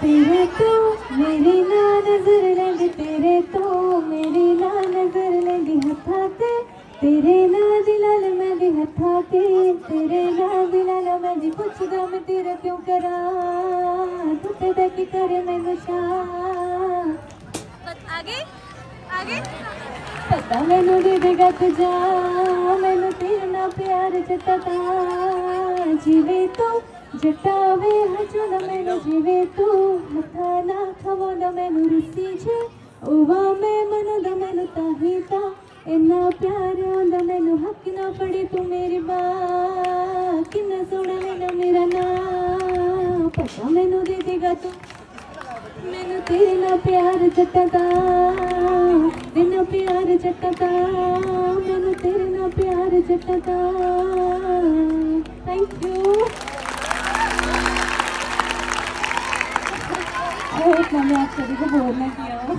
तेरे तो मेरी ना नजर लगी, तेरे तो मेरी ना नजर लगी हथा ते, तेरे ना दिलाल मैं भी हथा ते, तेरे ना दिलाल मैं भी पुछदा मैं तेरा क्यों करा, तू ते की करे मैं नशा। आगे आगे पता मैनू दे देगा तुझा, मैनू तेरे ना प्यार जताता, जीवे तो जटावे हजो ना मैनू जीवे तू, मथा ना खवो ना मैनू रुसी जे, ओवा मैं मनो दा मैनू ताही ता, इन्ना प्यार आंदा मैनू हक ना पड़े तू मेरी बात, किन्ना सोना मैनू मेरा ना, पता मैनू दे देगा तू, मैनू तेरे ना प्यार जताता, तेरे प्यार जताता, मैनू तेरे ना प्यार जताता। Thank you. आई होप मैंने आप सभी को बोर ना किया हो।